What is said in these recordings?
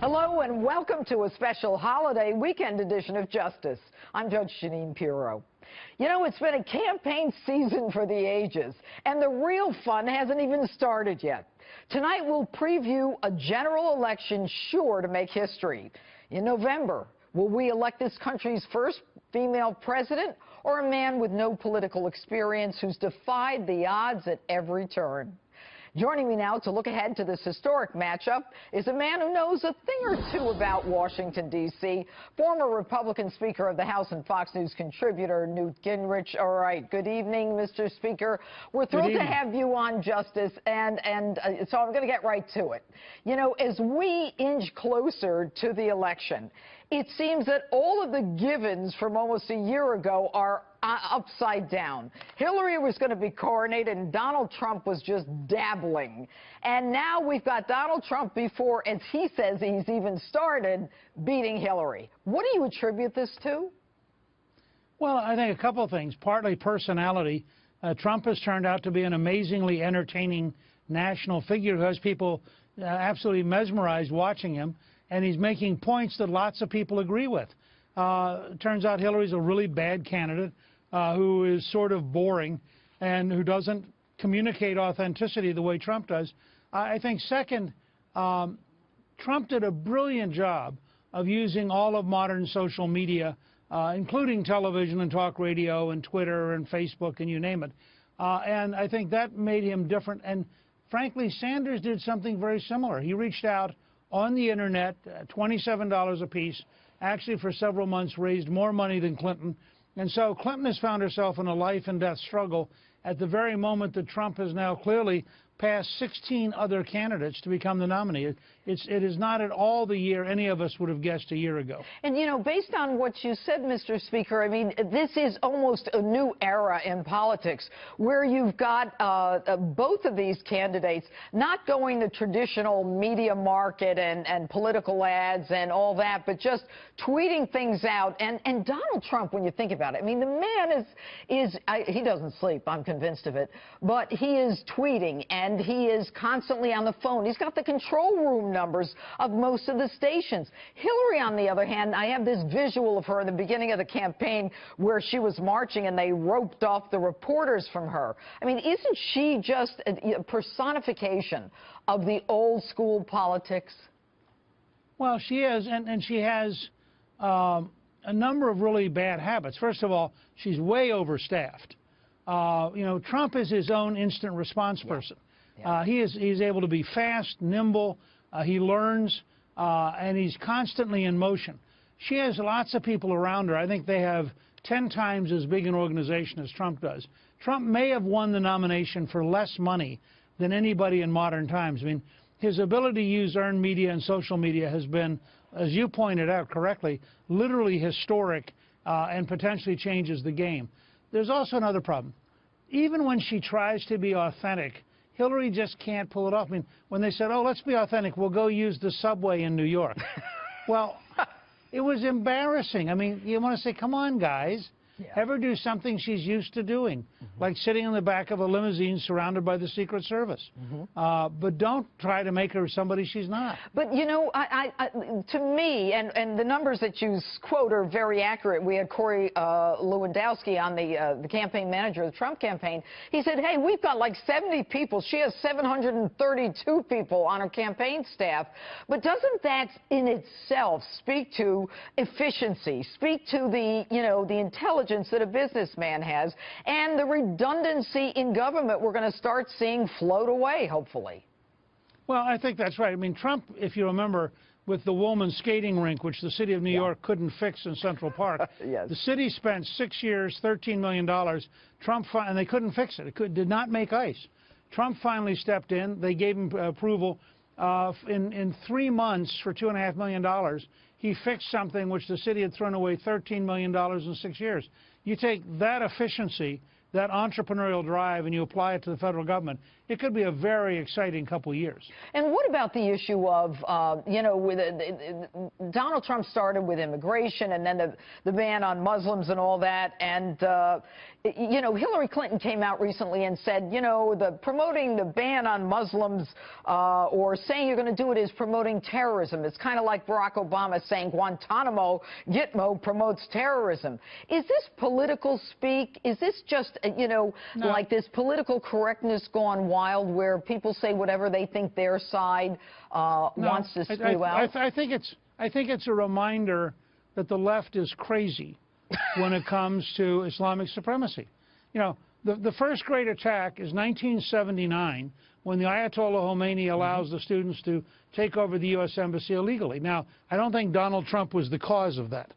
Hello and welcome to a special holiday weekend edition of Justice. I'm Judge Jeanine Pirro. You know, it's been a campaign season for the ages, and the real fun hasn't even started yet. Tonight we'll preview a general election sure to make history. In November, will we elect this country's first female president, or a man with no political experience who's defied the odds at every turn? Joining me now to look ahead to this historic matchup is a man who knows a thing or two about Washington, D.C., former Republican Speaker of the House and Fox News contributor Newt Gingrich. All right, good evening, Mr. Speaker. We're thrilled to have you on, Justice, and so I'm going to get right to it. You know, as we inch closer to the election, it seems that all of the givens from almost a year ago are upside down. Hillary was going to be coronated and Donald Trump was just dabbling. And now we've got Donald Trump before, as he says he's even started, beating Hillary. What do you attribute this to? Well, I think a couple of things. Partly personality. Trump has turned out to be an amazingly entertaining national figure who has people absolutely mesmerized watching him, and he's making points that lots of people agree with. Turns out Hillary's a really bad candidate who is sort of boring and who doesn't communicate authenticity the way Trump does. I think second, Trump did a brilliant job of using all of modern social media, including television and talk radio and Twitter and Facebook and you name it. And I think that made him different. And frankly, Sanders did something very similar. He reached out on the internet, $27 apiece, actually for several months raised more money than Clinton. And so Clinton has found herself in a life and death struggle at the very moment that Trump has now clearly passed 16 other candidates to become the nominee. It is not at all the year any of us would have guessed a year ago. And, you know, based on what you said, Mr. Speaker, I mean, this is almost a new era in politics where you've got both of these candidates not going the traditional media market and political ads and all that, but just tweeting things out. And Donald Trump, when you think about it, I mean, the man he doesn't sleep, I'm convinced of it, but he is tweeting and he is constantly on the phone. He's got the control room numbers of most of the stations. Hillary, on the other hand, I have this visual of her in the beginning of the campaign where she was marching and they roped off the reporters from her. I mean, isn't she just a personification of the old school politics? Well, she is, and she has a number of really bad habits. First of all, she's way overstaffed. You know, Trump is his own instant response person. Yeah. He's able to be fast, nimble, he learns, and he's constantly in motion. She has lots of people around her. I think they have 10 times as big an organization as Trump does. Trump may have won the nomination for less money than anybody in modern times. I mean, his ability to use earned media and social media has been, as you pointed out correctly, literally historic and potentially changes the game. There's also another problem. Even when she tries to be authentic, Hillary just can't pull it off. I mean, when they said, oh, let's be authentic, we'll go use the subway in New York. Well, it was embarrassing. I mean, you want to say, come on, guys. Yeah. Have her do something she's used to doing, like sitting in the back of a limousine surrounded by the Secret Service. But don't try to make her somebody she's not. But, you know, to me, and the numbers that you quote are very accurate. We had Corey Lewandowski on, the campaign manager of the Trump campaign. He said, hey, we've got like 70 people. She has 732 people on her campaign staff. But doesn't that in itself speak to efficiency, speak to the, you know, the intelligence that a businessman has, and the redundancy in government we're going to start seeing float away, hopefully? Well, I think that's right. I mean, Trump, if you remember, with the Woolman skating rink, which the city of New York couldn't fix in Central Park, yes. The city spent 6 years, $13 million. And they couldn't fix it. It did not make ice. Trump finally stepped in. They gave him approval. In 3 months, for $2.5 million, he fixed something which the city had thrown away $13 million in 6 years. You take that efficiency that entrepreneurial drive and you apply it to the federal government, it could be a very exciting couple of years. And what about the issue of, Donald Trump started with immigration and then the ban on Muslims and all that, and, Hillary Clinton came out recently and said, promoting the ban on Muslims or saying you're going to do it is promoting terrorism. It's kind of like Barack Obama saying Guantanamo, Gitmo promotes terrorism. Is this political speak? Is this just, No. like this political correctness gone wild where people say whatever they think their side wants to spew out? I think it's a reminder that the left is crazy when it comes to Islamic supremacy. The first great attack is 1979, when the Ayatollah Khomeini allows the students to take over the U.S. Embassy illegally. Now, I don't think Donald Trump was the cause of that.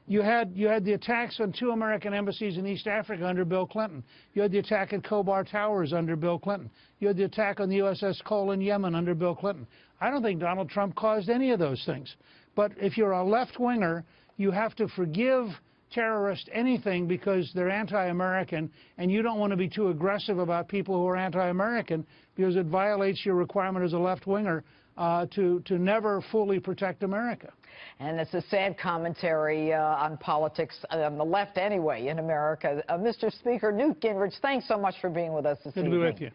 You had the attacks on 2 American embassies in East Africa under Bill Clinton. You had the attack at Khobar Towers under Bill Clinton. You had the attack on the USS Cole in Yemen under Bill Clinton. I don't think Donald Trump caused any of those things. But if you're a left-winger, you have to forgive terrorists anything because they're anti-American, and you don't want to be too aggressive about people who are anti-American because it violates your requirement as a left-winger to never fully protect America. And it's a sad commentary on politics, on the left anyway, in America. Mr. Speaker, Newt Gingrich, thanks so much for being with us this evening. Good to be with you.